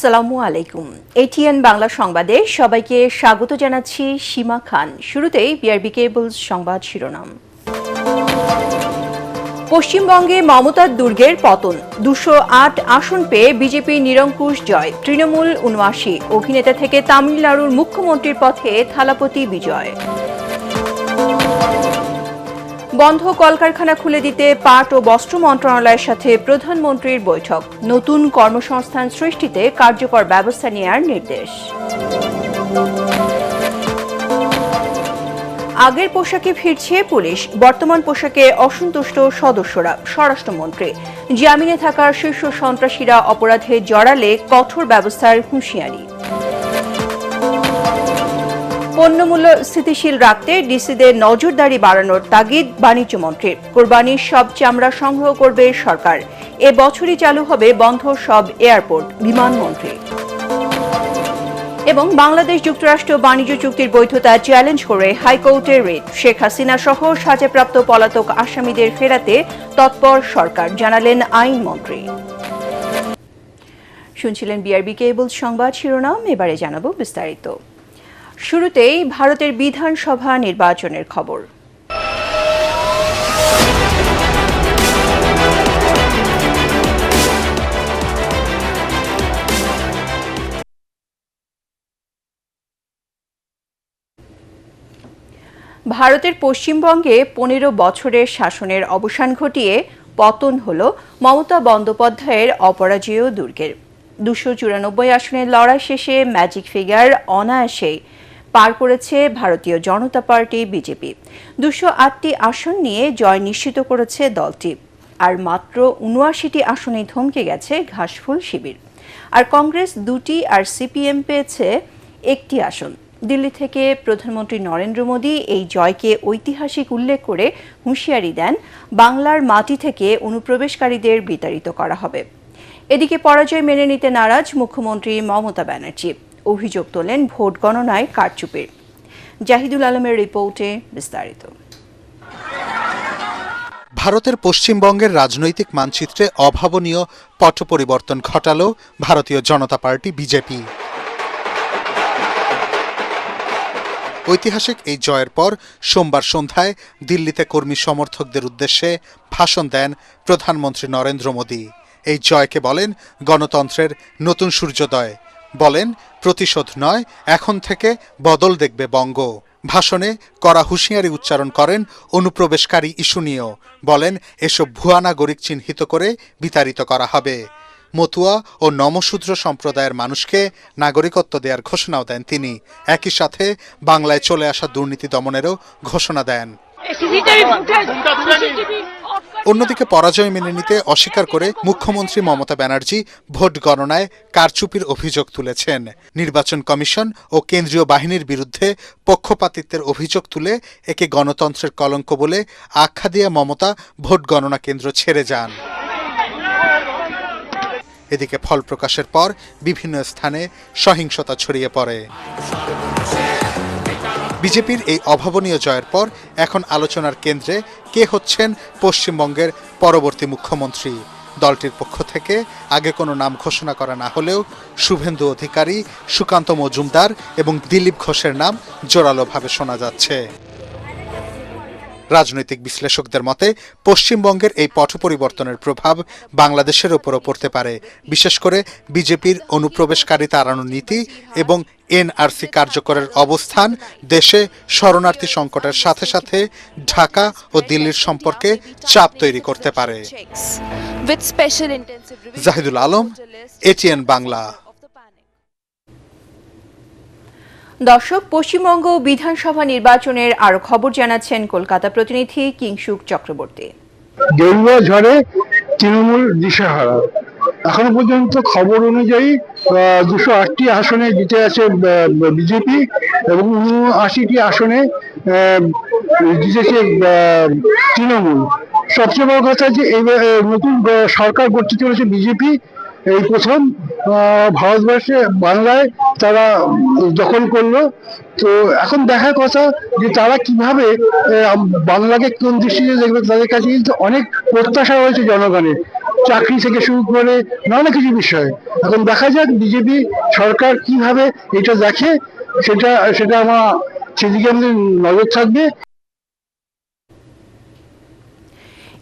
আসসালামু আলাইকুম। এটিএন বাংলা সংবাদে সবাইকে স্বাগত জানাচ্ছি সীমা খান। শুরুতেই বিআরবি কেবলস সংবাদ শিরোনাম। পশ্চিমবঙ্গে মমতার দুর্গের পতন, 208 আসন পেয়ে বিজেপি নিরঙ্কুশ জয়, তৃণমূল 79, অভিনেতা থেকে তামিলনাড়ুর মুখ্যমন্ত্রীর পথে থালাপতি বিজয়। বন্ধ কলকারখানা খুলে দিতে পাট ও বস্ত্র মন্ত্রণালয়ের সাথে প্রধানমন্ত্রীর বৈঠক, নতুন কর্মসংস্থান সৃষ্টিতে কার্যকর ব্যবস্থা নেওয়ার নির্দেশ। আগের পোশাকে ফিরছে পুলিশ, বর্তমান পোশাকে অসন্তুষ্ট সদস্যরা, স্বরাষ্ট্রমন্ত্রী। জামিনে থাকার শীর্ষ সন্ত্রাসীরা অপরাধে জড়ালে কঠোর ব্যবস্থার হুঁশিয়ারি। পণ্যমূল্য স্থিতিশীল রাখতে ডিসিদের নজরদারি বাড়ানোর তাগিদ বাণিজ্যমন্ত্রীর। কোরবানির সব চামড়া সংগ্রহ করবে সরকার, এ বছরই চালু হবে বন্ধ সব এয়ারপোর্ট, বিমানমন্ত্রী। এবং বাংলাদেশ যুক্তরাষ্ট্র বাণিজ্য চুক্তির বৈধতা চ্যালেঞ্জ করে হাইকোর্টের রিট, শেখ হাসিনা সহ সাজাপ্রাপ্ত পলাতক আসামিদের ফেরাতে তৎপর সরকার, জানালেন আইনমন্ত্রী। শুনছিলেন বিআরবি কেবল সংবাদ শিরোনাম, এবারে জানাবো বিস্তারিত। শুরুতেই ভারতের বিধানসভা নির্বাচনের খবর। ভারতের পশ্চিমবঙ্গে 15 বছরের শাসনের অবসান ঘটিয়ে পতন হল মমতা বন্দ্যোপাধ্যায়ের অপরাজেয় দুর্গের। 294 আসনের লড়াই শেষে ম্যাজিক ফিগার অনায়াসেই পার করেছে ভারতীয় জনতা পার্টি বিজেপি। 208টি আসন নিয়ে জয় নিশ্চিত করেছে দলটি, আর মাত্র 79টি আসনে থমকে গেছে ঘাসফুল শিবির। আর কংগ্রেস 2টি আর সিপিএম পেয়েছে 1টি আসন। দিল্লি থেকে প্রধানমন্ত্রী নরেন্দ্র মোদী এই জয়কে ঐতিহাসিক উল্লেখ করে হুঁশিয়ারি দেন, বাংলার মাটি থেকে অনুপ্রবেশকারীদের বিতাড়িত করা হবে। এদিকে পরাজয় মেনে নিতে নারাজ মুখ্যমন্ত্রী মমতা ব্যানার্জি, অভিযোগ তোলেন ভোট গণনায় কারচুপির। জাহিদুল আলমের রিপোর্টে বিস্তারিত। ভারতের পশ্চিমবঙ্গের রাজনৈতিক মানচিত্রে অভাবনীয় পট পরিবর্তন ঘটাল ভারতীয় জনতা পার্টি বিজেপি। ঐতিহাসিক এই জয়ের পর সোমবার সন্ধ্যায় দিল্লিতে কর্মী সমর্থকদের উদ্দেশ্যে ভাষণ দেন প্রধানমন্ত্রী নরেন্দ্র মোদী। এই জয়কে বলেন গণতন্ত্রের নতুন সূর্যোদয়, বলেন প্রতিশোধ নয়, এখন থেকে বদল দেখবে বঙ্গ। ভাষণে কড়া হুঁশিয়ারি উচ্চারণ করেন অনুপ্রবেশকারী ইস্যু নিয়েও, বলেন এসব ভুয়া নাগরিক চিহ্নিত করে বিতাড়িত করা হবে। মতুয়া ও নমশূদ্র সম্প্রদায়ের মানুষকে নাগরিকত্ব দেওয়ার ঘোষণাও দেন তিনি। একই সাথে বাংলায় চলে আসা দুর্নীতি দমনেরও ঘোষণা দেন। অন্যদিকে পরাজয় মেনে নিতে অস্বীকার করে মুখ্যমন্ত্রী মমতা ব্যানার্জি ভোট গণনায় কারচুপির অভিযোগ তুলেছেন। নির্বাচন কমিশন ও কেন্দ্রীয় বাহিনীর বিরুদ্ধে পক্ষপাতিত্বের অভিযোগ তুলে একে গণতন্ত্রের কলঙ্ক বলে আখ্যা দিয়ে মমতা ভোট গণনা কেন্দ্র ছেড়ে যান। এদিকে ফল প্রকাশের পর বিভিন্ন স্থানে সহিংসতা ছড়িয়ে পড়ে। বিজেপির এই অভাবনীয় জয়ের পর এখন আলোচনার কেন্দ্রে কে হচ্ছেন পশ্চিমবঙ্গের পরবর্তী মুখ্যমন্ত্রী। দলটির পক্ষ থেকে আগে কোনো নাম ঘোষণা করা না হলেও শুভেন্দু অধিকারী, সুকান্ত মজুমদার এবং দিলীপ ঘোষের নাম জোরালোভাবে শোনা যাচ্ছে। রাজনৈতিক বিশ্লেষকদের মতে পশ্চিমবঙ্গের এই পট পরিবর্তনের প্রভাব বাংলাদেশের ওপরও পড়তে পারে, বিশেষ করে বিজেপির অনুপ্রবেশকারী তাড়ানোর নীতি এবং এনআরসি কার্যকরের অবস্থান দেশে শরণার্থী সংকটের সাথে সাথে ঢাকা ও দিল্লির সম্পর্কে চাপ তৈরি করতে পারে। জাহিদুল আলম, এটিএন বাংলা। দর্শক, পশ্চিমবঙ্গ বিধানসভা নির্বাচনের আরো খবর জানাচ্ছেন কলকাতা প্রতিনিধি কিংসুক চক্রবর্তী। গেরুয়া ঝড়ে তৃণমূল দিশাহারা। এখনো পর্যন্ত খবর অনুযায়ী 208টি আসনে জিতে আছে বিজেপি এবং 79টি আসনে জিতেছে তৃণমূল। সবচেয়ে বড় কথা যে এই নতুন সরকার গড়তে চলেছে বিজেপি, এই প্রথম ভারতবর্ষে বাংলায় তারা দখল করলো। তো এখন দেখার কথা যে তারা কিভাবে বাংলাকে কোন দৃষ্টিতে দেখবে। তাদের কাছে কিন্তু অনেক প্রত্যাশা রয়েছে জনগণের। চাকরি থেকে শুরু করে নানা কিছু বিষয়। এখন দেখা যাক বিজেপি সরকার কিভাবে এটা দেখে, সেটা সেটা আমার সেদিকে আমাদের নজর থাকবে।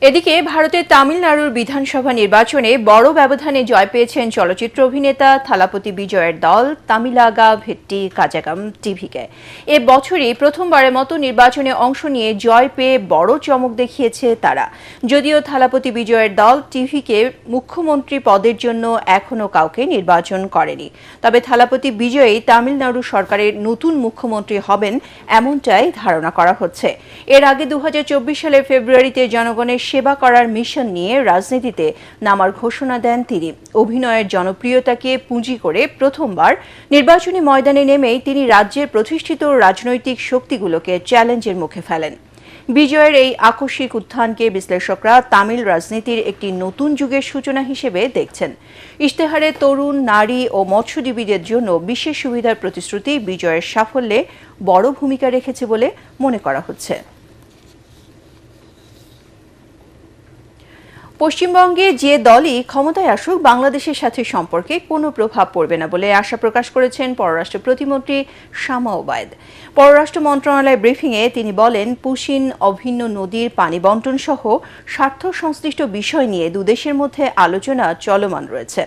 এদিকে ভারতের তামিলনাড়ুর বিধানসভা নির্বাচনে বড় ব্যবধানে জয় পেয়েছেন চলচ্চিত্র অভিনেতা থালাপতি বিজয়ের দল তামিলাগা ভেট্টি কাজাগাম টিভিকে। এ বছরই প্রথমবারের মতো নির্বাচনে অংশ নিয়ে জয় পেয়ে বড় চমক দেখিয়েছে তারা। যদিও থালাপতি বিজয়ের দল টিভিকে মুখ্যমন্ত্রী পদের জন্য এখনও কাউকে নির্বাচন করেনি, তবে থালাপতি বিজয়ী তামিলনাড়ু সরকারের নতুন মুখ্যমন্ত্রী হবেন এমনটাই ধারণা করা হচ্ছে। এর আগে 2024 সালের ফেব্রুয়ারিতে জনগণের সেবা করার মিশন নিয়ে রাজনীতিতে নামার ঘোষণা দেন তিনি। অভিনয়ের জনপ্রিয়তাকে পুঁজি করে প্রথমবার নির্বাচনী ময়দানে নেমেই তিনি রাজ্যের প্রতিষ্ঠিত রাজনৈতিক শক্তিগুলোকে চ্যালেঞ্জের মুখে ফেলেন। বিজয়ের এই আকস্মিক উত্থানকে বিশ্লেষকরা তামিল রাজনীতির একটি নতুন যুগের সূচনা হিসেবে দেখছেন। ইশতেহারে তরুণ, নারী ও মৎস্যজীবীদের জন্য বিশেষ সুবিধার প্রতিশ্রুতি বিজয়ের সাফল্যে বড় ভূমিকা রেখেছে বলে মনে করা হচ্ছে। পশ্চিমবঙ্গে যে দলই ক্ষমতায় আসুক বাংলাদেশের সাথে সম্পর্কে কোনো প্রভাব পড়বে না বলে আশা প্রকাশ করেছেন পররাষ্ট্র প্রতিমন্ত্রী শামা ওবায়দ। পররাষ্ট্র মন্ত্রণালয় ব্রিফিংয়ে তিনি বলেন, পুশিন অভিন্ন নদীর পানি বণ্টন সহ স্বার্থ সংশ্লিষ্ট বিষয় নিয়ে দুদেশের মধ্যে আলোচনা চলমান রয়েছে।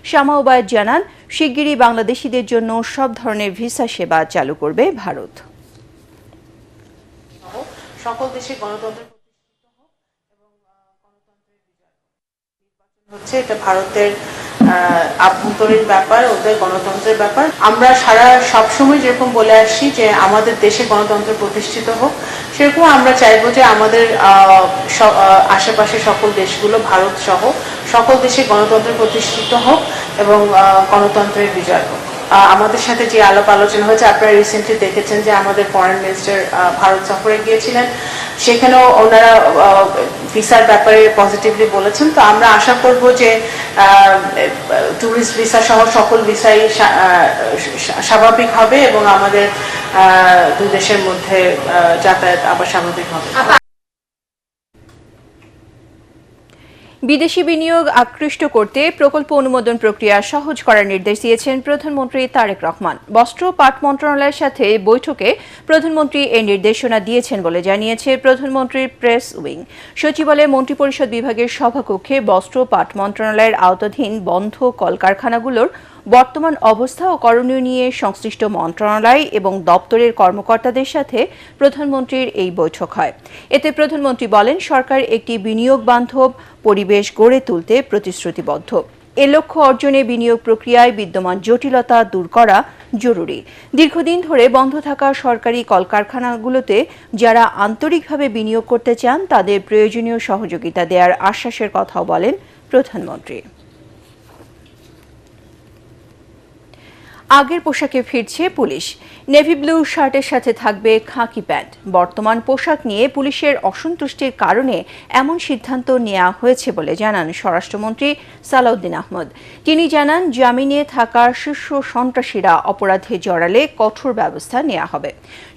শামা ওবায়দ জানান, শিগগিরই বাংলাদেশিদের জন্য সব ধরনের ভিসা সেবা চালু করবে ভারত। সকল দেশে গণতন্ত্র হচ্ছে, এটা ভারতের আভ্যন্তরীণ ব্যাপার, ওদের গণতন্ত্রের ব্যাপার। আমরা সবসময় যেরকম বলে আসছি যে আমাদের দেশে গণতন্ত্র প্রতিষ্ঠিত হোক, সেরকম আমরা চাইবো যে আমাদের আশেপাশে সকল দেশগুলো, ভারত সহ সকল দেশে গণতন্ত্র প্রতিষ্ঠিত হোক এবং গণতন্ত্রের বিজয় হোক। আমাদের সাথে যে আলাপ আলোচনা হয়েছে, আপনারা রিসেন্টলি দেখেছেন যে আমাদের ফরেন মিনিস্টার ভারত সফরে গিয়েছিলেন, সেখানেও ওনারা ভিসার ব্যাপারে পজিটিভলি বলেছেন। তো আমরা আশা করব যে ট্যুরিস্ট ভিসা সহ সকল ভিসাই স্বাভাবিক হবে এবং আমাদের দুই দেশের মধ্যে যাতায়াত আবার স্বাভাবিক হবে। বিদেশি বিনিয়োগ আকৃষ্ট করতে প্রকল্প অনুমোদন প্রক্রিয়া সহজ করার নির্দেশ দিয়েছেন প্রধানমন্ত্রী তারেক রহমান। বস্ত্র ও পাট মন্ত্রণালয়ের সাথে বৈঠকে প্রধানমন্ত্রী এই নির্দেশনা দিয়েছেন বলে জানিয়েছে প্রধানমন্ত্রীর প্রেস উইং। সচিবালয়ে মন্ত্রিপরিষদ বিভাগের সভাকক্ষে বস্ত্র ও পাট মন্ত্রণালয়ের আওতাধীন বন্ধ কলকারখানাগুলোর বর্তমান অবস্থা ও করণীয় নিয়ে সংশ্লিষ্ট মন্ত্রণালয় এবং দপ্তরের কর্মকর্তাদের সাথে প্রধানমন্ত্রীর এই বৈঠক হয়। এতে প্রধানমন্ত্রী বলেন, সরকার একটি বিনিয়োগ বান্ধব পরিবেশ গড়ে তুলতে প্রতিশ্রুতিবদ্ধ। এ লক্ষ্য অর্জনে বিনিয়োগ প্রক্রিয়ায় বিদ্যমান জটিলতা দূর করা জরুরি। দীর্ঘদিন ধরে বন্ধ থাকা সরকারি কলকারখানাগুলোতে যারা আন্তরিকভাবে বিনিয়োগ করতে চান তাদের প্রয়োজনীয় সহযোগিতা দেওয়ার আশ্বাসের কথাও বলেন প্রধানমন্ত্রী। আগের পোশাকে ফিরছে পুলিশ। নেভি ব্লু শার্টের সাথে থাকবে খাকি প্যান্ট। বর্তমান পোশাক নিয়ে পুলিশের অসন্তুষ্টির কারণে এমন সিদ্ধান্ত নেওয়া হয়েছে বলে জানান স্বরাষ্ট্রমন্ত্রী সালাউদ্দিন আহমদ। তিনি জানান, জামিনে থাকা শীর্ষ সন্ত্রাসীরা অপরাধে জড়ালে কঠোর ব্যবস্থা নেওয়া হবে।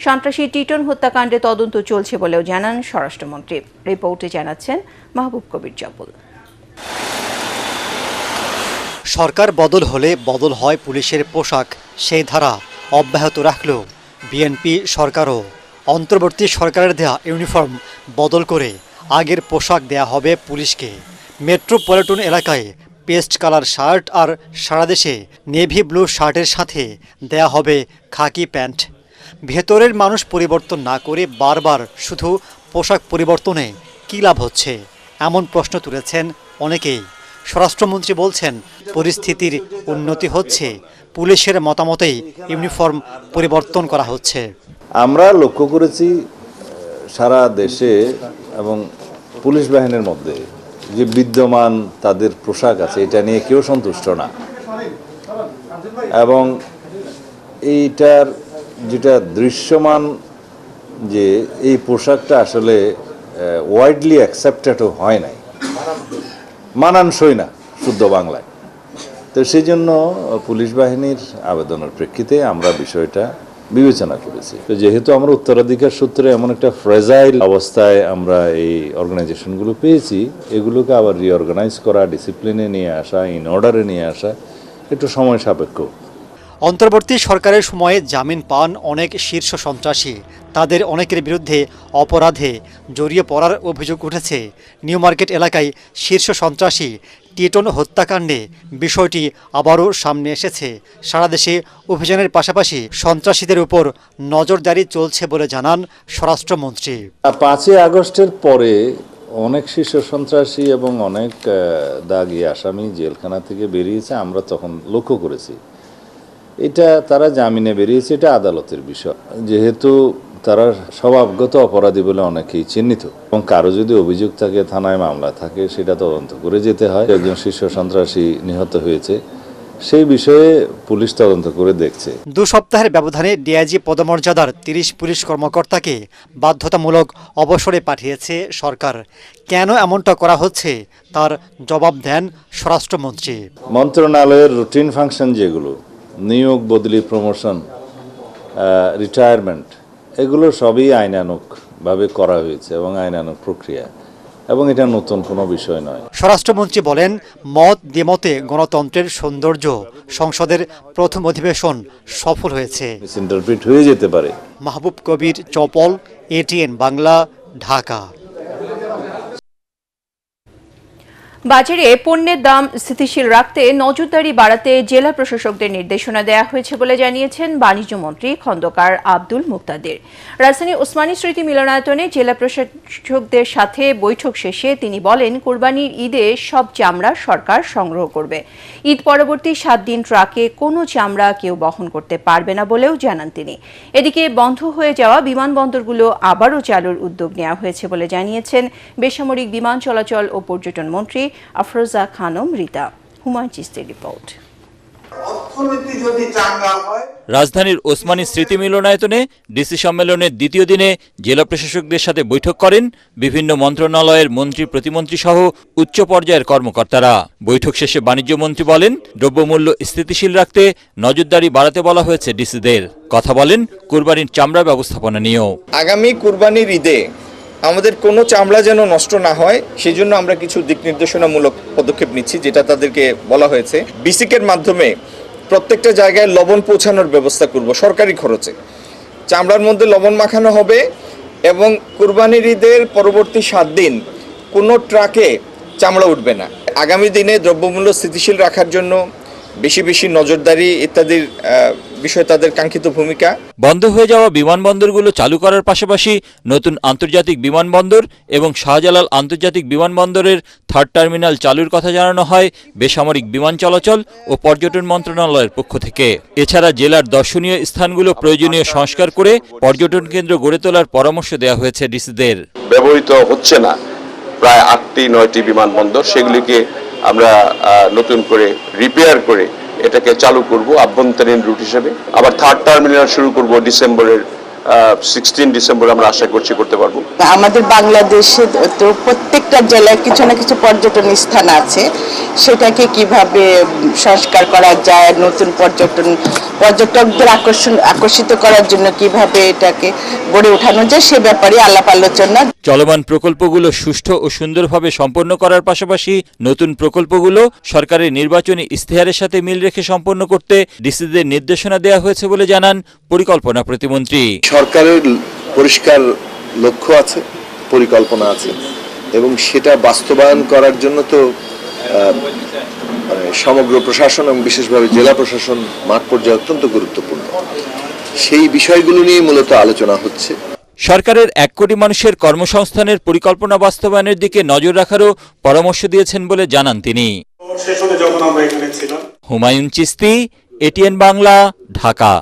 সন্ত্রাসী টিটন হত্যাকাণ্ডে তদন্ত চলছে বলেও জানান স্বরাষ্ট্রমন্ত্রী। রিপোর্টে জানাচ্ছেন মাহবুব কবির জব্বল। সরকার বদল হলে বদল হয় পুলিশের পোশাক, সেই ধারা অব্যাহত রাখলেও বিএনপি সরকারও অন্তর্বর্তী সরকারের দেয়া ইউনিফর্ম বদল করে আগের পোশাক দেয়া হবে পুলিশকে। মেট্রোপলিটন এলাকায় পেস্ট কালার শার্ট আর সারা দেশে নেভি ব্লু শার্টের সাথে দেয়া হবে খাকি প্যান্ট। ভেতরের মানুষ পরিবর্তন না করে বারবার শুধু পোশাক পরিবর্তনে কী লাভ হচ্ছে, এমন প্রশ্ন তুলেছেন অনেকেই। স্বরাষ্ট্রমন্ত্রী বলছেন, পরিস্থিতির উন্নতি হচ্ছে, পুলিশের মতামতেই ইউনিফর্ম পরিবর্তন করা হচ্ছে। আমরা লক্ষ্য করেছি সারা দেশে এবং পুলিশ বাহিনীর মধ্যে যে বিদ্যমান তাদের পোশাক আছে, এটা নিয়ে কেউ সন্তুষ্ট না এবং এইটার যেটা দৃশ্যমান যে এই পোশাকটা আসলে ওয়াইডলি অ্যাকসেপ্টেডও হয় নাই, মানানসই না শুদ্ধ বাংলায়। তো সেই জন্য পুলিশ বাহিনীর আবেদনের প্রেক্ষিতে আমরা বিষয়টা বিবেচনা করেছি। তো যেহেতু আমরা উত্তরাধিকার সূত্রে এমন একটা ফ্রেজাইল অবস্থায় আমরা এই অর্গানাইজেশনগুলো পেয়েছি, এগুলোকে আবার রিঅর্গানাইজ করা, ডিসিপ্লিনে নিয়ে আসা, ইন অর্ডারে নিয়ে আসা একটু সময় সাপেক্ষ। অন্তর্বর্তী সরকারের সময়ে জামিন পান অনেক শীর্ষ সন্ত্রাসী। তাদের অনেকের বিরুদ্ধে অপরাধে জড়িয়ে পড়ার অভিযোগ উঠেছে। নিউ মার্কেট এলাকায় শীর্ষ সন্ত্রাসী টিটন হত্যাকাণ্ডে বিষয়টি আবারও সামনে এসেছে। সারা দেশে অভিযানের পাশাপাশি সন্ত্রাসীদের উপর নজরদারি চলছে বলে জানান স্বরাষ্ট্রমন্ত্রী। 5ই আগস্টের পরে অনেক শীর্ষ সন্ত্রাসী এবং অনেক দাগী আসামি জেলখানা থেকে বেরিয়েছে, আমরা তখন লক্ষ্য করেছি। এটা তারা জামিনে বেরিয়েছে, এটা আদালতের বিষয়। যেহেতু তারা স্বভাবগত অপরাধী বলে অনেকেই চিহ্নিত এবং কারো যদি অভিযোগ থাকে, থানায় মামলা থাকে, সেটা তদন্ত করে যেতে হয়। একজন শীর্ষ সন্ত্রাসী নিহত হয়েছে, সেই বিষয়ে পুলিশ তদন্ত করে দেখছে। 2 সপ্তাহের ব্যবধানে ডিআইজি পদমর্যাদার 30 পুলিশ কর্মকর্তাকে বাধ্যতামূলক অবসরে পাঠিয়েছে সরকার। কেন এমনটা করা হচ্ছে তার জবাব দেন স্বরাষ্ট্রমন্ত্রী। মন্ত্রণালয়ের রুটিন ফাংশন যেগুলো, নিয়োগ, বদলি, প্রমোশন, রিটায়ারমেন্ট, এগুলো সবই আইনানুগভাবে করা হয়েছে এবং আইনানুগ প্রক্রিয়া, এবং এটা নতুন কোনো বিষয় নয়। স্বরাষ্ট্রমন্ত্রী বলেন, মত দ্বিমতে গণতন্ত্রের সৌন্দর্য। সংসদের প্রথম অধিবেশন সফল হয়েছে। মিসইন্টারপ্রিট হয়ে যেতে পারে। মাহবুব কবির, চপল, এটিএন বাংলা, ঢাকা। বাজারে পণ্যের দাম স্থিতিশীল রাখতে নজরদারি বাড়াতে জেলা প্রশাসকদের নির্দেশনা দেওয়া হয়েছে বলে জানিয়েছেন বাণিজ্য মন্ত্রী খন্দকার আব্দুল মুক্তাদির। রাজধানীর ওসমানী স্মৃতি মিলনায়তনে জেলা প্রশাসকদের সাথে বৈঠক শেষে তিনি বলেন, কুরবানির ঈদে সব চামড়া সরকার সংগ্রহ করবে। ঈদ পরবর্তী 7 দিন ট্রাকে কোনো চামড়া কেউ বহন করতে পারবে না বলেও জানান তিনি। এদিকে বন্ধ হয়ে যাওয়া বিমানবন্দরগুলো আবারও চালুর উদ্যোগ নেওয়া হয়েছে বলে জানিয়েছেন বেসামরিক বিমান চলাচল ও পর্যটন মন্ত্রী আফরোজা খানম রিতা। হুমায়ুন চিস্তির রিপোর্ট। রাজধানীর ওসমানী স্মৃতি মিলনায়তনে ডিসি সম্মেলনের দ্বিতীয় দিনে জেলা প্রশাসকদের সাথে বৈঠক করেন বিভিন্ন মন্ত্রণালয়ের মন্ত্রী, প্রতিমন্ত্রী সহ উচ্চ পর্যায়ের কর্মকর্তারা। বৈঠক শেষে বাণিজ্য মন্ত্রী বলেন, দ্রব্যমূল্য স্থিতিশীল রাখতে নজরদারি বাড়াতে বলা হয়েছে ডিসিদের। কথা বলেন কুরবানির চামড়া ব্যবস্থাপনা নিয়েও। আগামী কুরবানির ঈদে আমাদের কোনো চামড়া যেন নষ্ট না হয়, সেই জন্য আমরা কিছু দিক নির্দেশনামূলক পদক্ষেপ নিচ্ছি, যেটা তাদেরকে বলা হয়েছে। বিসিকের মাধ্যমে প্রত্যেকটা জায়গায় লবণ পৌঁছানোর ব্যবস্থা করব সরকারি খরচে। চামড়ার মধ্যে লবণ মাখানো হবে এবং কুরবানির ঈদের পরবর্তী 7 দিন কোনো ট্রাকে চামড়া উঠবে না। আগামী দিনে দ্রব্যমূল্য স্থিতিশীল রাখার জন্য বেশি বেশি নজরদারি ইত্যাদির বিষয়ে তাদের কাঙ্ক্ষিত ভূমিকা। বন্ধ হয়ে যাওয়া বিমানবন্দরগুলো চালু করার পাশাপাশি নতুন আন্তর্জাতিক বিমানবন্দর এবং শাহজালাল আন্তর্জাতিক বিমানবন্দরের 3rd টার্মিনাল চালুর কথা জানানো হয় বেসামরিক বিমান চলাচল ও পর্যটন মন্ত্রণালয়ের পক্ষ থেকে। এছাড়া জেলার দর্শনীয় স্থানগুলো প্রয়োজনীয় সংস্কার করে পর্যটন কেন্দ্র গড়ে তোলার পরামর্শ দেওয়া হয়েছে ডিসিদের। ব্যবহৃত হচ্ছে না প্রায় 8টি-9টি বিমানবন্দর, সেগুলিকে আমরা নতুন করে রিপেয়ার করে এটাকে চালু করব আভ্যন্তরীণ রুট হিসেবে। আবার 3rd টার্মিনাল শুরু করব ডিসেম্বরের 16 ডিসেম্বর আমরা আশা করছি করতে পারবো। আমাদের বাংলাদেশে তো প্রত্যেকটা জেলায় কিছু না কিছু পর্যটন স্থান আছে, সেটাকে কিভাবে সংস্কার করা যায়, নতুন পর্যটকদের আকর্ষিত করার জন্য কিভাবে এটাকে গড়ে ওঠানো যায়, সে ব্যাপারে আলাপ আলোচনা। চলমান প্রকল্পগুলো সুষ্ঠু ও সুন্দরভাবে সম্পন্ন করার পাশাপাশি নতুন প্রকল্পগুলো সরকারের নির্বাচনী ইশতেহারের সাথে মিল রেখে সম্পন্ন করতে ডিসিদের নির্দেশনা দেওয়া হয়েছে বলে জানান পরিকল্পনা প্রতিমন্ত্রী। সরকারের পরিষ্কার লক্ষ্য আছে, পরিকল্পনা আছে এবং সেটা বাস্তবায়ন করার জন্য তো সমগ্র প্রশাসন এবং বিশেষভাবে জেলা প্রশাসন মাঠ পর্যায়ে অত্যন্ত গুরুত্বপূর্ণ। সেই বিষয়গুলো নিয়ে মূলত আলোচনা হচ্ছে। সরকারের 1 কোটি মানুষের কর্মসংস্থানের পরিকল্পনা বাস্তবায়নের দিকে নজর রাখারও পরামর্শ দিয়েছেন বলে জানান তিনি। হুমায়ুন চিস্তি, এটিএন বাংলা, ঢাকা।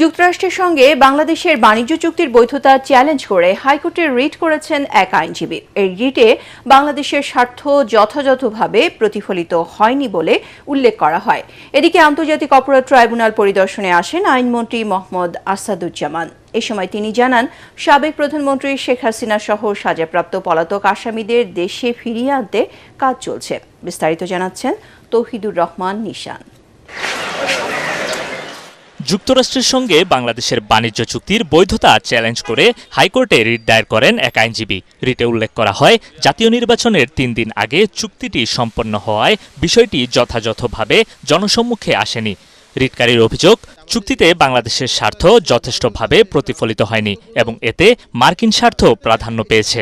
যুক্তরাষ্ট্রের সঙ্গে বাংলাদেশের বাণিজ্য চুক্তির বৈধতা চ্যালেঞ্জ করে হাইকোর্টে রিট করেছেন এক আইনজীবী। এই রিটে বাংলাদেশের স্বার্থ যথাযথভাবে প্রতিফলিত হয়নি বলে উল্লেখ করা হয়। এদিকে আন্তর্জাতিক অপরাধ ট্রাইব্যুনাল পরিদর্শনে আসেন আইনমন্ত্রী মোহাম্মদ আসাদুজ্জামান। এ সময় তিনি জানান, সাবেক প্রধানমন্ত্রী শেখ হাসিনা সহ সাজাপ্রাপ্ত পলাতক আসামিদের দেশে ফিরিয়ে আনতে কাজ চলছে। বিস্তারিত জানাচ্ছেন তৌহিদুর রহমান নিশান। যুক্তরাষ্ট্রের সঙ্গে বাংলাদেশের বাণিজ্য চুক্তির বৈধতা চ্যালেঞ্জ করে হাইকোর্টে রিট দায়ের করেন এক আইনজীবী। রিটে উল্লেখ করা হয়, জাতীয় নির্বাচনের 3 দিন আগে চুক্তিটি সম্পন্ন হওয়ায় বিষয়টি যথাযথভাবে জনসম্মুখে আসেনি। রিটকারীর অভিযোগ, চুক্তিতে বাংলাদেশের স্বার্থ যথেষ্টভাবে প্রতিফলিত হয়নি এবং এতে মার্কিন স্বার্থ প্রাধান্য পেয়েছে।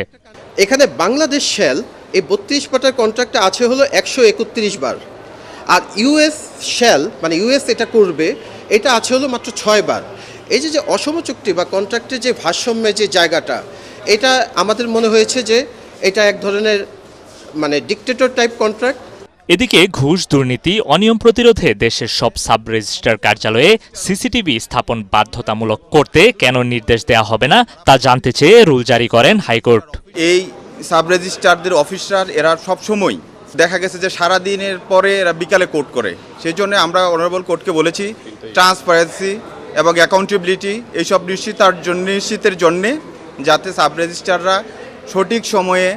এখানে বাংলাদেশ শেল এই 32 পাতার কন্ট্রাক্টটা আছে হলো 131 বার, আর ইউএস শেল মানে ইউএস এটা করবে এটা আছে হলো মাত্র 6 বার। এই যে অসম চুক্তি বা কন্ট্রাক্টের যে ভারসাম্যের যে জায়গাটা, এটা আমাদের মনে হয়েছে যে এটা এক ধরনের মানে ডিক্টেটর টাইপ কন্ট্রাক্ট। এদিকে ঘুষ, দুর্নীতি, অনিয়ম প্রতিরোধে দেশের সব সাব রেজিস্ট্রার কার্যালয়ে সিসিটিভি স্থাপন বাধ্যতামূলক করতে কেন নির্দেশ দেওয়া হবে না তা জানতে চেয়ে রুল জারি করেন হাইকোর্ট। এই সাব রেজিস্ট্রারদের অফিসার এরা সবসময় দেখা গেছে যে সারা দিনের পরে এরা বিকালে কোর্ট করে। সেই জন্য আমরা অনারেবল কোর্টকে বলেছি ট্রান্সপারেন্সি এবং অ্যাকাউন্টেবিলিটি এইসব নিশ্চিতের জন্যে যাতে সাব রেজিস্ট্রাররা সঠিক সময়ে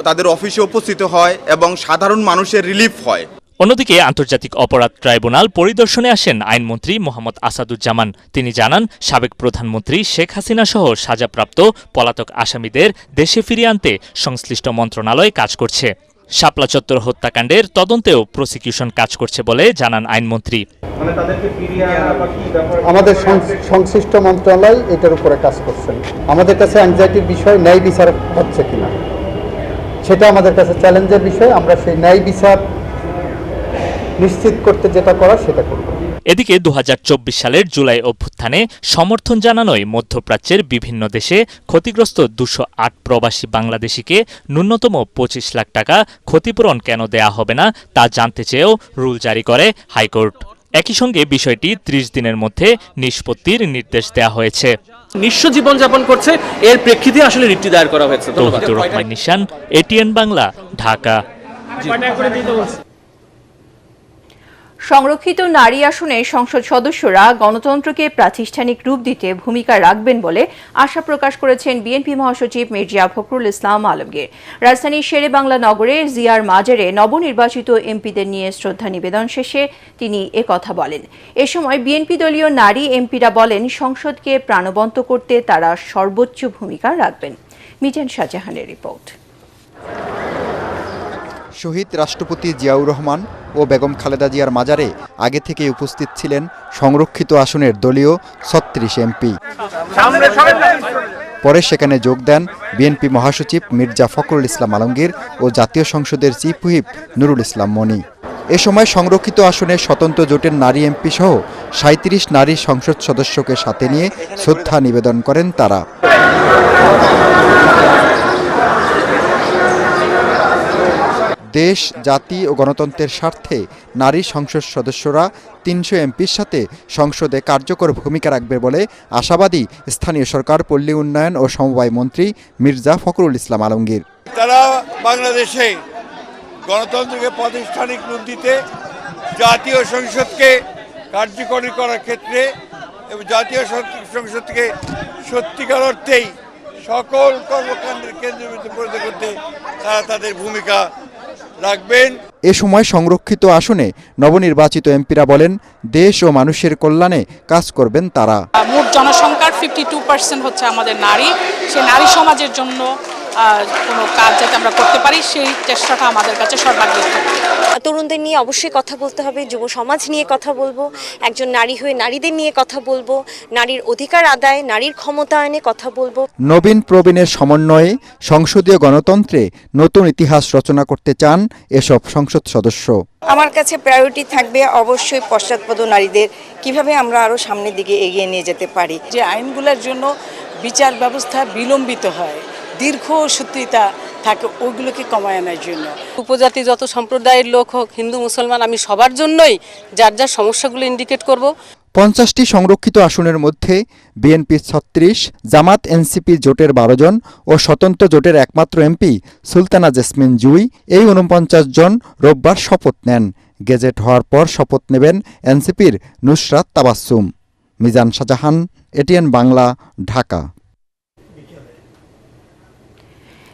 তাদের অফিসে উপস্থিত হয় এবং সাধারণ মানুষের রিলিফ হয়। অন্যদিকে আন্তর্জাতিক অপরাধ ট্রাইব্যুনাল পরিদর্শনে আসেন আইনমন্ত্রী মোহাম্মদ আসাদুজ্জামান। তিনি জানান, সাবেক প্রধানমন্ত্রী শেখ হাসিনা সহ সাজাপ্রাপ্ত পলাতক আসামিদের দেশে ফিরিয়ে আনতে সংশ্লিষ্ট মন্ত্রণালয় কাজ করছে। শাপলা চত্বর হত্যাকাণ্ডের তদন্তেও প্রসিকিউশন কাজ করছে বলে জানান আইনমন্ত্রী। আমাদের সংশ্লিষ্ট মন্ত্রণালয় এটার উপরে কাজ করছেন। আমাদের কাছে অ্যাংজাইটির বিষয় ন্যায় বিচার হচ্ছে কিনা সেটা আমাদের কাছে চ্যালেঞ্জের বিষয়। আমরা সেই ন্যায় বিচার নিশ্চিত করতে যেটা করা সেটা করব। এদিকে 2024 সালের জুলাই অভ্যুত্থানে সমর্থন জানানোয় মধ্যপ্রাচ্যের বিভিন্ন দেশে ক্ষতিগ্রস্ত 208 প্রবাসী বাংলাদেশিকে ন্যূনতম 25 লাখ টাকা ক্ষতিপূরণ কেন দেয়া হবে না তা জানতে চেয়েও রুল জারি করে হাইকোর্ট। একই সঙ্গে বিষয়টি 30 দিনের মধ্যে নিষ্পত্তির নির্দেশ দেওয়া হয়েছে। নিঃস্ব জীবনযাপন করছে, এর প্রেক্ষিতে আসলে রিটটি দায়ের করা হয়েছে। তৌহিদুর রহমান নিশান, এটিএন বাংলা, ঢাকা। সংরক্ষিত নারী আসনে সংসদ সদস্যরা গণতন্ত্রকে প্রাতিষ্ঠানিক রূপ দিতে ভূমিকা রাখবেন বলে আশা প্রকাশ করেছেন বিএনপি মহাসচিব মির্জা ফখরুল ইসলাম আলমগীর। রাজধানীর শেরেবাংলা নগরে জিয়ার মাজারে নবনির্বাচিত এমপিদের নিয়ে শ্রদ্ধা নিবেদন শেষে তিনি একথা বলেন। এ সময় বিএনপি দলীয় নারী এমপিরা বলেন, সংসদকে প্রাণবন্ত করতে তারা সর্বোচ্চ ভূমিকা রাখবেন। মিজান শাহজাহানের রিপোর্ট। শহীদ রাষ্ট্রপতি জিয়াউর রহমান ও বেগম খালেদা জিয়ার মাজারে আগে থেকে উপস্থিত ছিলেন সংরক্ষিত আসনের দলীয় 36 এমপি। পরে সেখানে যোগ দেন বিএনপি মহাসচিব মির্জা ফখরুল ইসলাম আলমগীর ও জাতীয় সংসদের চিফ হুইপ নুরুল ইসলাম মনি। এ সময় সংরক্ষিত আসনে স্বতন্ত্র জোটের নারী এমপি সহ 37 নারী সংসদ সদস্যকে সাথে নিয়ে শ্রদ্ধা নিবেদন করেন তারা। দেশ, জাতি ও গণতন্ত্রের স্বার্থে নারী সংসদ সদস্যরা 300 এমপির সাথে সংসদে কার্যকর ভূমিকা রাখবে বলে আশাবাদী স্থানীয় সরকার, পল্লী উন্নয়ন ও সমবায় মন্ত্রী মির্জা ফখরুল ইসলাম আলমগীর। তারা বাংলাদেশে গণতন্ত্রকে প্রাতিষ্ঠানিক রূপ দিতে জাতীয় সংসদকে কার্যকরী করার ক্ষেত্রে এবং জাতীয় সংসদকে সত্যিকার অর্থেই সকল কর্মকাণ্ডের কেন্দ্রবিন্দু পরিণত করতে তারা তাদের ভূমিকা রাখবেন। এ সময় সংরক্ষিত আসনে নবনির্বাচিত এমপিরা বলেন, দেশ ও মানুষের কল্যাণে কাজ করবেন তারা। মোট জনসংখ্যার 52% হচ্ছে আমাদের নারী। সেই নারী সমাজের জন্য কোনো কাজ যাতে আমরা করতে পারি সেই চেষ্টাটা আমাদের কাছে সর্বাগ্রে থাকবে। তরুণদের নিয়ে অবশ্যই কথা বলতে হবে, যুব সমাজ নিয়ে কথা বলবো, একজন নারী হয়ে নারীদের নিয়ে কথা বলবো, নারীর অধিকার আদায়, নারীর ক্ষমতায়নে কথা বলবো। নবীন প্রবীণের সমন্বয়ে সংসদীয় গণতন্ত্রে নতুন ইতিহাস রচনা করতে চান এসব সংসদ সদস্য। আমার কাছে প্রায়োরিটি থাকবে অবশ্যই পশ্চাৎপদ নারীদের কিভাবে আমরা আরো সামনের দিকে এগিয়ে নিয়ে যেতে পারি। যে আইনগুলোর জন্য বিচার ব্যবস্থা বিলম্বিত হয়, দীর্ঘ সূত্রিতা থাকে, ওইগুলোকে কমায় আনার জন্য উপজাতি যত সম্প্রদায়ের লোক হোক, হিন্দু মুসলমান, আমি সবার জন্যই যার যার সমস্যাগুলো ইন্ডিকেট করব। 50টি সংরক্ষিত আসনের মধ্যে বিএনপি 36, জামাত এনসিপি জোটের 12 জন ও স্বতন্ত্র জোটের একমাত্র এমপি সুলতানা জেসমিন জুই এই 49 জন রোববার শপথ নেন। গেজেট হওয়ার পর শপথ নেবেন এনসিপির নুসরাত তাবাসসুম। মিজান শাহজাহান, এটিএন বাংলা, ঢাকা।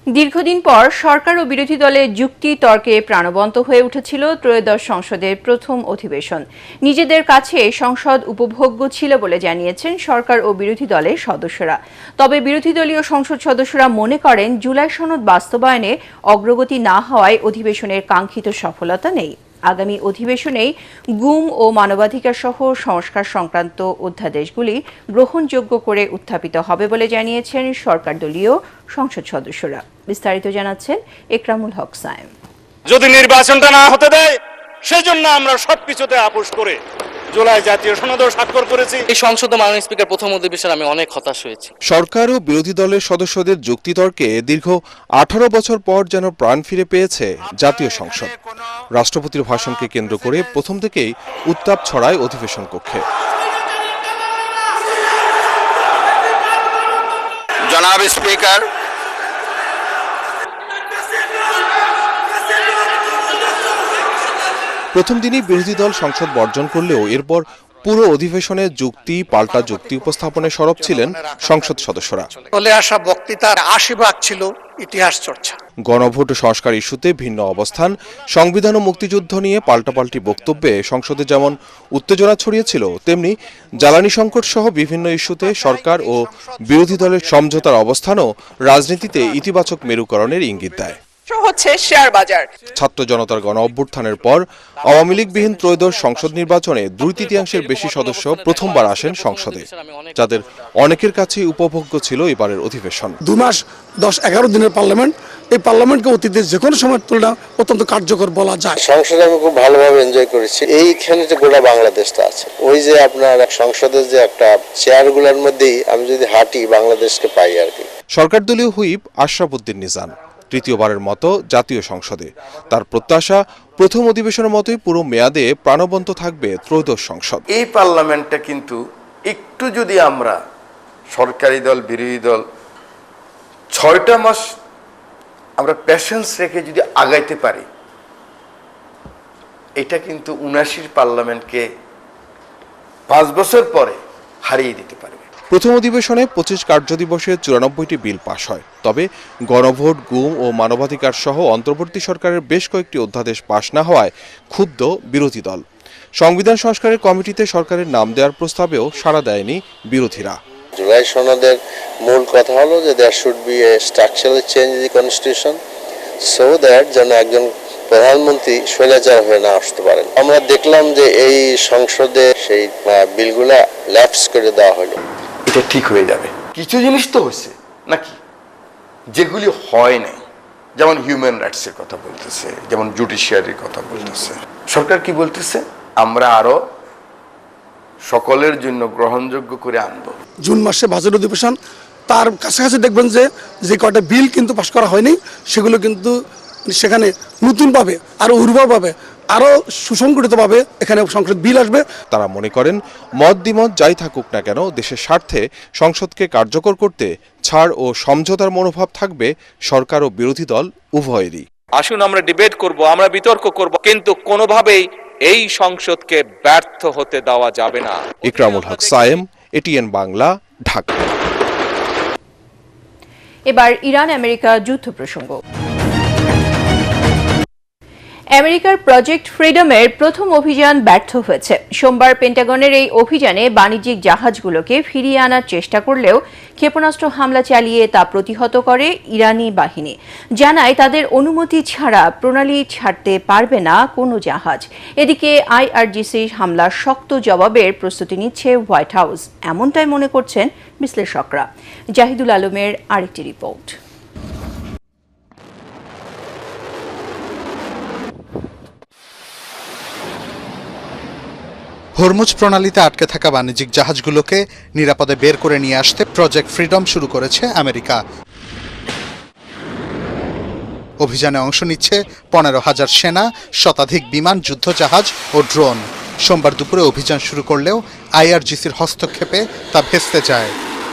দীর্ঘদিন পর সরকার ও বিরোধী দলের যুক্তি তর্কে প্রাণবন্ত হয়ে উঠেছিল ত্রয়োদশ সংসদের প্রথম অধিবেশন। নিজেদের কাছে সংসদ উপভোগ্য ছিল বলে জানিয়েছেন সরকার ও বিরোধী দলের সদস্যরা। তবে বিরোধী দলীয় সংসদ সদস্যরা মনে করেন জুলাই সনদ বাস্তবায়নে অগ্রগতি না হওয়ায় অধিবেশনের কাঙ্ক্ষিত সফলতা নেই। আগামী অধিবেশনেই গুম ও মানবাধিকার সহ সংস্কার সংক্রান্ত অধ্যাদেশগুলি গ্রহণযোগ্য করে উত্থাপিত হবে বলে জানিয়েছেন সরকার দলীয় সংসদ সদস্যরা। বিস্তারিত জানাচ্ছেন একরামুল হক সায়েম। যদি নির্বাচনটা না হতে দেয় সেজন্য আমরা সবকিছুতে আপোষ করে জুলাই জাতীয় সনদও স্বাক্ষর করেছি। এই সংসদে মাননীয় স্পিকার প্রথম অধিবেশনে আমি অনেক হতাশ হয়েছি। সরকার ও বিরোধী দলের সদস্যদের যুক্তিতর্কে দীর্ঘ 18 বছর পর যেন প্রাণ ফিরে পেয়েছে জাতীয় সংসদ। রাষ্ট্রপতির ভাষণকে কেন্দ্র করে প্রথম থেকেই উত্তাপ ছড়ায় অধিবেশন কক্ষে। জনাব স্পিকার, প্রথম দিনই বিরোধী দল সংসদ বর্জন করলেও এরপর পুরো অধিবেশনে যুক্তি পাল্টা যুক্তি উপস্থাপনে সরব ছিলেন সংসদ সদস্যরা। চলে আসা বক্তৃতার 80% ছিল ইতিহাস চর্চা। গণভোট সংস্কার ইস্যুতে ভিন্ন অবস্থান, সংবিধান ও মুক্তিযুদ্ধ নিয়ে পাল্টাপাল্টি বক্তব্যে সংসদে যেমন উত্তেজনা ছড়িয়েছিল, তেমনি জ্বালানি সংকট সহ বিভিন্ন ইস্যুতে সরকার ও বিরোধী দলের সমঝোতার অবস্থানও রাজনীতিতে ইতিবাচক মেরুকরণের ইঙ্গিত দেয়। হচ্ছে শেয়ার বাজার। ছাত্র জনতার গণ অভ্যুত্থানের পর আওয়ামী লীগবিহীন ত্রয়োদশ সংসদ নির্বাচনে 2/3 বেশি সদস্য প্রথমবার আসেন সংসদে, যাদের অনেকের কাছেই উপভোগ্য ছিল এবারের অধিবেশন। 2 মাস 10-11 দিনের পার্লামেন্ট, এই পার্লামেন্টকে অতীতের যে কোনো সময় তুলনা অত্যন্ত কার্যকর বলা যায়। সংসদে আমি খুব ভালোভাবে এনজয় করেছি। এইখানে যে গোটা বাংলাদেশটা আছে, ওই যে আপনার সংসদের যে একটা চেয়ারগুলোর মধ্যেই আমি যদি হাঁটি বাংলাদেশকে পাই আর কি। সরকার দলীয় হুইপ আশরাফ উদ্দিন নিজান তৃতীয়বারের মতো জাতীয় সংসদে। তার প্রত্যাশা প্রথম অধিবেশনের মতোই পুরো মেয়াদে প্রাণবন্ত থাকবে ত্রয়োদশ সংসদ। এই পার্লামেন্টটা কিন্তু একটু যদি আমরা সরকারি দল বিরোধী দল 6টা মাস আমরা প্যাশেন্স রেখে যদি আগাইতে পারি, এটা কিন্তু 79 পার্লামেন্টকে 5 বছর পরে হারিয়ে দিতে পারবে। প্রথম অধিবেশনে 25 কার্যদিবসে 94টি বিল পাশ হয়। তবে গণভোট, গুম ও মানবাধিকার সহ অন্তর্বর্তী সরকারের বেশ কয়েকটি অধ্যাদেশ পাশ না হওয়ায় ক্ষুব্ধ বিরোধী দল। সংবিধান সংস্কারের কমিটিতে সরকারের নাম দেওয়ার প্রস্তাবেও সাড়া দেয়নি বিরোধীরা। জুলাই সনদের মূল কথা হলো যে there should be a structural change in the constitution so that যেন একজন প্রধানমন্ত্রী স্বৈরাচার হয়ে না আসতে পারেন। আমরা দেখলাম যে এই সংসদে সেই বিলগুলা ল্যাপস করে দেওয়া হলো। এটা ঠিক হয়ে যাবে। কিছু জিনিস তো হয়েছে নাকি যেগুলি হয় নাই, যেমন হিউম্যান রাইটসের কথা বলতেছে, যেমন জুডিশিয়ারির কথা বলতেছে। সরকার কি বলতেছে, আমরা আরো সকলের জন্য গ্রহণযোগ্য করে আনবো। জুন মাসে বাজেট অধিবেশন, তার কাছাকাছি দেখবেন যে কয়টা বিল কিন্তু পাশ করা হয়নি, সেগুলো কিন্তু সেখানে নতুনভাবে আরো উর্বরভাবে আরো সুসংগঠিতভাবে এখানে সংসদ বিল আসবে। তারা মনে করেন মত দ্বিমত যাই থাকুক না কেন, দেশের স্বার্থে সংসদকে কার্যকর করতে ছাড় ও সমঝোতার মনোভাব থাকবে সরকার ও বিরোধী দল উভয়েরই। আসুন আমরা ডিবেট করব, আমরা বিতর্ক করব, কিন্তু কোনোভাবেই এই সংসদকে ব্যর্থ হতে দেওয়া যাবে না। ইকরামুল হক সায়েম, এটিএন বাংলা, ঢাকা। এবার ইরান আমেরিকা যুদ্ধ প্রসঙ্গ। আমেরিকার প্রজেক্ট ফ্রিডমের প্রথম অভিযান ব্যর্থ হয়েছে। সোমবার পেন্টাগনের এই অভিযানে বাণিজ্যিক জাহাজগুলোকে ফিরিয়ে আনার চেষ্টা করলেও ক্ষেপণাস্ত্র হামলা চালিয়ে তা প্রতিহত করে ইরানি বাহিনী। জানায় তাদের অনুমতি ছাড়া প্রণালী ছাড়তে পারবে না কোনো জাহাজ। এদিকে আইআরজিসি হামলার শক্ত জবাবের প্রস্তুতি নিচ্ছে হোয়াইট হাউস, এমনটাই মনে করছেন বিশ্লেষকরা। জাহিদুল আলমের আরেকটি রিপোর্ট। হরমুজ প্রণালীতে আটকে থাকা বাণিজ্যিক জাহাজগুলোকে নিরাপদে বের করে নিয়ে আসতে প্রজেক্ট ফ্রিডম শুরু করেছে আমেরিকা। অভিযানে অংশ নিচ্ছে 15,000 সেনা, শতাধিক বিমান, যুদ্ধজাহাজ ও ড্রোন। সোমবার দুপুরে অভিযান শুরু করলেও আইআরজিসির হস্তক্ষেপে তা ভেস্তে যায়।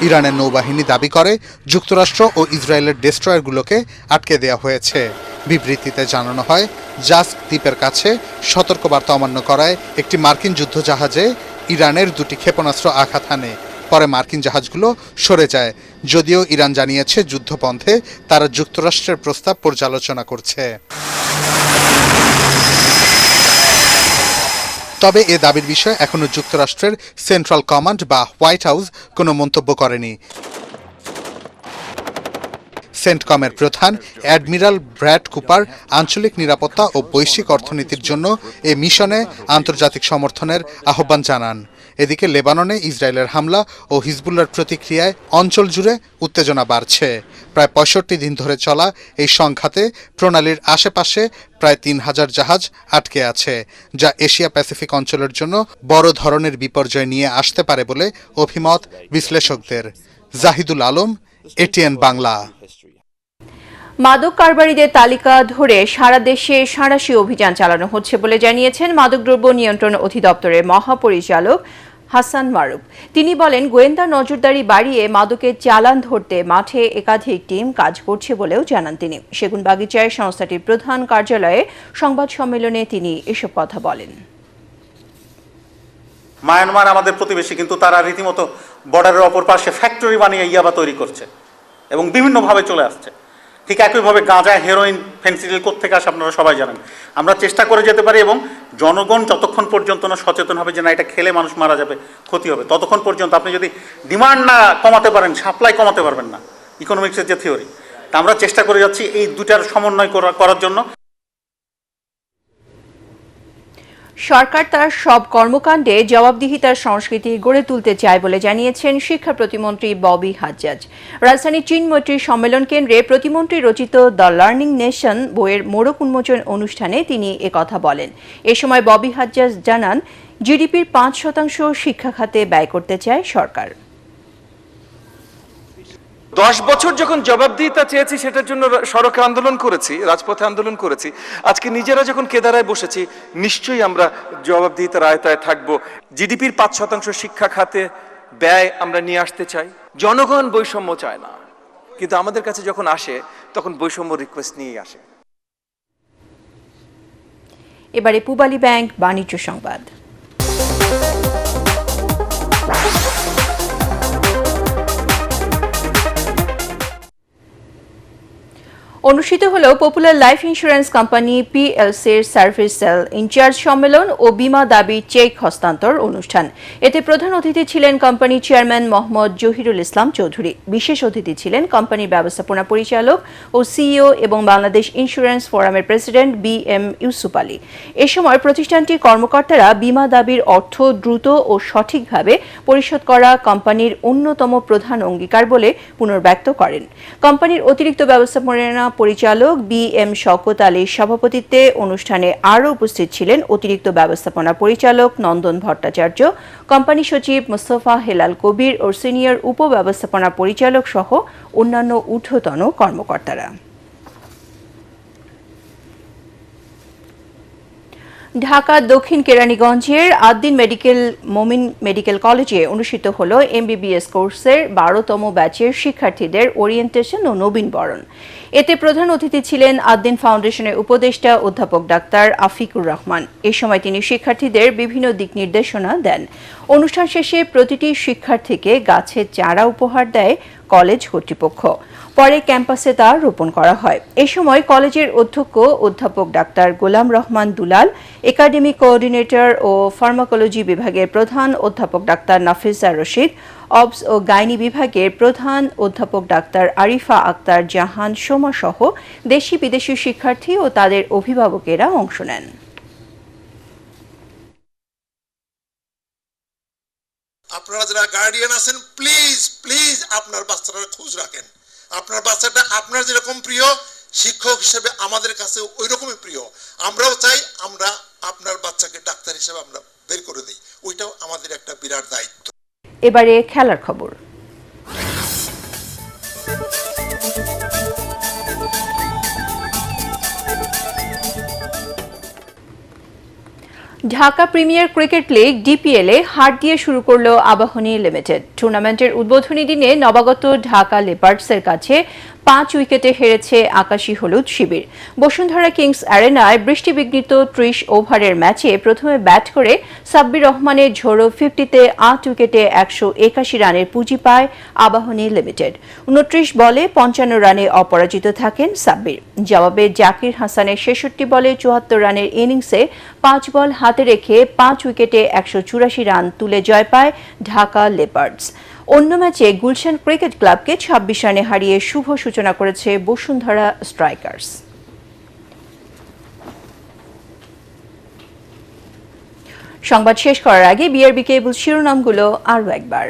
ইরানের নৌবাহিনী দাবি করে যুক্তরাষ্ট্র ও ইসরায়েলের ডেস্ট্রয়ারগুলোকে আটকে দেওয়া হয়েছে। বিবৃতিতে জানানো হয়, জাস্ক দ্বীপের কাছে সতর্কবার্তা অমান্য করায় একটি মার্কিন যুদ্ধজাহাজে ইরানের 2টি ক্ষেপণাস্ত্র আঘাত হানে। পরে মার্কিন জাহাজগুলো সরে যায়। যদিও ইরান জানিয়েছে যুদ্ধবন্ধে তারা যুক্তরাষ্ট্রের প্রস্তাব পর্যালোচনা করছে। তবে এ দাবির বিষয়ে এখনো যুক্তরাষ্ট্রের সেন্ট্রাল কমান্ড বা হোয়াইট হাউস কোনো মন্তব্য করেনি। সেন্টকমের প্রধান অ্যাডমিরাল ব্র্যাড কুপার আঞ্চলিক নিরাপত্তা ও বৈশ্বিক অর্থনীতির জন্য এ মিশনে আন্তর্জাতিক সমর্থনের আহ্বান জানান। এদিকে লেবাননে ইসরায়েলের হামলা ও হিজবুল্লাহর প্রতিক্রিয়ায় অঞ্চল জুড়ে উত্তেজনা বাড়ছে। প্রায় ৬৫ দিন ধরে চলা এই সংঘাতে প্রণালীর আশেপাশে প্রায় ৩,০০০ জাহাজ আটকে আছে, যা এশিয়া প্যাসিফিক অঞ্চলের জন্য বড় ধরনের বিপর্যয় নিয়ে আসতে পারে বলে অভিমত বিশ্লেষকদের। জাহিদুল আলম, এটিএন বাংলা। মাদক কারবারিদের তালিকা ধরে সারা দেশে সাঁড়াশি অভিযান চালানো হচ্ছে বলে জানিয়েছেন মাদকদ্রব্য নিয়ন্ত্রণ অধিদপ্তরের মহাপরিচালক হাসান মারুফ। তিনি বলেন, গোয়েন্দা নজরদারি বাড়িয়ে মাদকের চালান ধরতে মাঠে একাধিক টিম কাজ করছে বলেও জানান তিনি। সেগুনবাগিচায় সংস্থাটির প্রধান কার্যালয়ে সংবাদ সম্মেলনে তিনি এসব কথা বলেন। মায়ানমার আমাদের প্রতিবেশী, কিন্তু তারা রীতিমতো বর্ডারের অপর পাশে ফ্যাক্টরি বানিয়ে ইয়াবা তৈরি করছে এবং বিভিন্নভাবে চলে আসছে। ঠিক একইভাবে গাঁজা, হেরোইন, ফেন্সিডিল কোত্থেকে আসে আপনারা সবাই জানেন। আমরা চেষ্টা করে যেতে পারি এবং জনগণ যতক্ষণ পর্যন্ত না সচেতন হবে যে না এটা খেলে মানুষ মারা যাবে, ক্ষতি হবে, ততক্ষণ পর্যন্ত আপনি যদি ডিমান্ড না কমাতে পারেন, সাপ্লাই কমাতে পারবেন না। ইকোনমিক্সের যে থিওরি, তা আমরা চেষ্টা করে যাচ্ছি এই দুটার সমন্বয় করার জন্য। সরকার তার সব কর্মকাণ্ডে জবাবদিহিতার সংস্কৃতি গড়ে তুলতে চায় বলে জানিয়েছেন শিক্ষা প্রতিমন্ত্রী ববি হাজ্জাজ। রাজধানীর চিনমৈত্রী সম্মেলন কেন্দ্রে প্রতিমন্ত্রী রচিত দ্য লার্নিং নেশন বইয়ের মোড়ক উন্মোচন অনুষ্ঠানে তিনি একথা বলেন। এ সময় ববি হাজ্জাজ জানান, জিডিপির ৫% শিক্ষা খাতে ব্যয় করতে চায় সরকার। 10 বছর যখন জবাবদিহিতা চেয়েছি, সেটার জন্য সড়কে আন্দোলন করেছি, রাজপথে আন্দোলন করেছি। আজকে নিজেরা যখন কেদারায় বসেছি, নিশ্চয়ই আমরা জবাবদিহিতার আয়তায় থাকবো। জিডিপির 5% শিক্ষা খাতে ব্যয় আমরা নিয়ে আসতে চাই। জনগণ বৈষম্য চায় না, কিন্তু আমাদের কাছে যখন আসে তখন বৈষম্য রিকোয়েস্ট নিয়েই আসে। এবারে পূবালী ব্যাংক বাণিজ্য সংবাদ। অনুষ্ঠিত হল পপুলার লাইফ ইন্স্যুরেন্স কোম্পানি পিএলসির সার্ভিস সেল ইনচার্জ সম্মেলন ও বীমা দাবি চেক হস্তান্তর অনুষ্ঠান। এতে প্রধান অতিথি ছিলেন কোম্পানি চেয়ারম্যান মোহাম্মদ জহিরুল ইসলাম চৌধুরী। বিশেষ অতিথি ছিলেন কোম্পানির ব্যবস্থাপনা পরিচালক ও সিইও এবং বাংলাদেশ ইন্স্যুরেন্স ফোরামের প্রেসিডেন্ট BM ইউসুফ আলী। এ সময় প্রতিষ্ঠানটির কর্মকর্তারা বীমা দাবির অর্থ দ্রুত ও সঠিকভাবে পরিশোধ করা কোম্পানির অন্যতম প্রধান অঙ্গীকার বলে পুনর্ব্যক্ত করেন। কোম্পানির অতিরিক্ত ব্যবস্থাপনা পরিচালক BM শওকত আলীর সভাপতিত্বে অনুষ্ঠানে আরও উপস্থিত ছিলেন অতিরিক্ত ব্যবস্থাপনা পরিচালক নন্দন ভট্টাচার্য, কোম্পানি সচিব মোস্তফা হেলাল কবির ও সিনিয়র উপব্যবস্থাপনা পরিচালক সহ অন্যান্য ঊর্ধ্বতন কর্মকর্তারা। ঢাকা দক্ষিণ কেরানীগঞ্জের আদ্দিন মোমিন মেডিকেল কলেজে অনুষ্ঠিত হল MBBS কোর্সের 12তম ব্যাচের শিক্ষার্থীদের ওরিয়েন্টেশন ও নবীনবরণ। এতে প্রধান অতিথি ছিলেন আদ্দিন ফাউন্ডেশনের উপদেষ্টা অধ্যাপক ডাক্তার আফিকুর রহমান। এ সময় তিনি শিক্ষার্থীদের বিভিন্ন দিক নির্দেশনা দেন। অনুষ্ঠান শেষে প্রতিটি শিক্ষার্থীকে গাছের চারা উপহার দেয় কলেজ কর্তৃপক্ষ। পরে ক্যাম্পাসে তা রোপণ করা হয়। এ সময় কলেজের অধ্যক্ষ অধ্যাপক ডাক্তার গোলাম রহমান দুলাল, একাডেমিক কোঅর্ডিনেটর ও ফার্মাকোলজি বিভাগের প্রধান অধ্যাপক ডাক্তার নাফিসা রশিদ, অবস ও গাইনি বিভাগের প্রধান অধ্যাপক ডাক্তার আরিফা আক্তার জাহান সোমা সহ দেশি বিদেশি শিক্ষার্থী ও তাদের অভিভাবকেরা অংশ নেন। আপনারা যারা গার্ডিয়ান আছেন, প্লিজ প্লিজ আপনার বাচ্চাটার খোঁজ রাখেন। আপনার বাচ্চাটা আপনার যেরকম প্রিয়, শিক্ষক হিসেবে আমাদের কাছে ওই রকমই প্রিয়। আমরাও চাই আমরা আপনার বাচ্চাকে ডাক্তার হিসেবে আমরা বের করে দিই। ওইটাও আমাদের একটা বিরাট দায়িত্ব। এবারে খেলার খবর। ঢাকা প্রিমিয়ার ক্রিকেট লিগ DPL-এ হার দিয়ে শুরু করল আবাহনী লিমিটেড। টুর্নামেন্টের উদ্বোধনী দিনে নবাগত ঢাকা লেপার্ডসের কাছে 5 উইকেটে হেরেছে আকাশী হলুদ শিবির। বসুন্ধরা কিংস অ্যারেনায় বৃষ্টিবিঘ্নিত 30 ওভারের ম্যাচে প্রথমে ব্যাট করে সাব্বির রহমানের ঝোড়ো 50-তে 8 উইকেটে 181 রানের পুঁজি পায় আবাহনী লিমিটেড। 29 বলে 55 রানে অপরাজিত থাকেন সাব্বির। জবাবে জাকির হাসানের 66 বলে 74 রানের ইনিংসে 5 বল হাতে রেখে 5 উইকেটে 184 রান তুলে জয় পায় ঢাকা লেপার্ডস। অন্য ম্যাচে গুলশান ক্রিকেট ক্লাবকে 26 রানে হারিয়ে শুভ সূচনা করেছে বসুন্ধরা স্ট্রাইকার্স। সংবাদ শেষ করার আগে বিআরবি কেবল শিরোনামগুলো আরও একবার।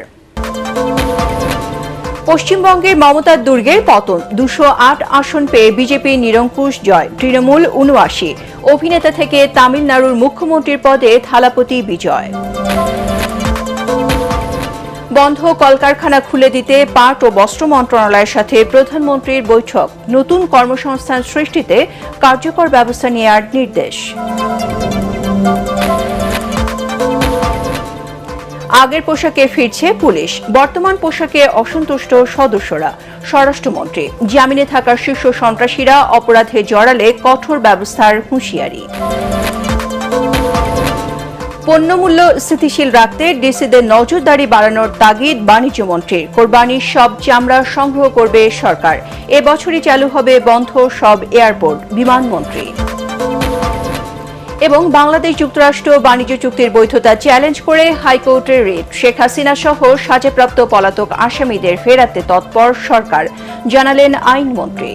পশ্চিমবঙ্গের মমতার দুর্গের পতন, 208 আসন পেয়ে বিজেপি নিরঙ্কুশ জয়, তৃণমূল 79। অভিনেতা থেকে তামিলনাড়ুর মুখ্যমন্ত্রীর পদে থালাপতি বিজয়। বন্ধ কলকারখানা খুলে দিতে পাট ও বস্ত্র মন্ত্রণালয়ের সাথে প্রধানমন্ত্রীর বৈঠক, নতুন কর্মসংস্থান সৃষ্টিতে কার্যকর ব্যবস্থা নেওয়ার নির্দেশ। আগের পোশাকে ফিরছে পুলিশ, বর্তমান পোশাকে অসন্তুষ্ট সদস্যরা। স্বরাষ্ট্রমন্ত্রী, জামিনে থাকা শীর্ষ সন্ত্রাসীরা অপরাধে জড়ালে কঠোর ব্যবস্থার হুঁশিয়ারি। পণ্যমূল্য স্থিতিশীল রাখতে ডিসিদের নজরদারি বাড়ানোর তাগিদ বাণিজ্যমন্ত্রীর। কোরবানির সব চামড়া সংগ্রহ করবে সরকার। এবছরই চালু হবে বন্ধ সব এয়ারপোর্ট, বিমানমন্ত্রী। এবং বাংলাদেশ যুক্তরাষ্ট্র বাণিজ্য চুক্তির বৈধতা চ্যালেঞ্জ করে হাইকোর্টের রিট, শেখ হাসিনা সহ সাজাপ্রাপ্ত পলাতক আসামিদের ফেরাতে তৎপর সরকার, জানালেন আইনমন্ত্রী।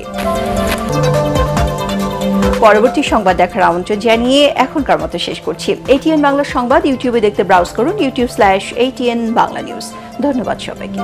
পরবর্তী সংবাদ দেখার আমন্ত্রণ জানিয়ে এখনকার মতো শেষ করছি। ATN বাংলা সংবাদ ইউটিউবে দেখতে ব্রাউজ করুন youtube/ATN বাংলা নিউজ। ধন্যবাদ সবাইকে।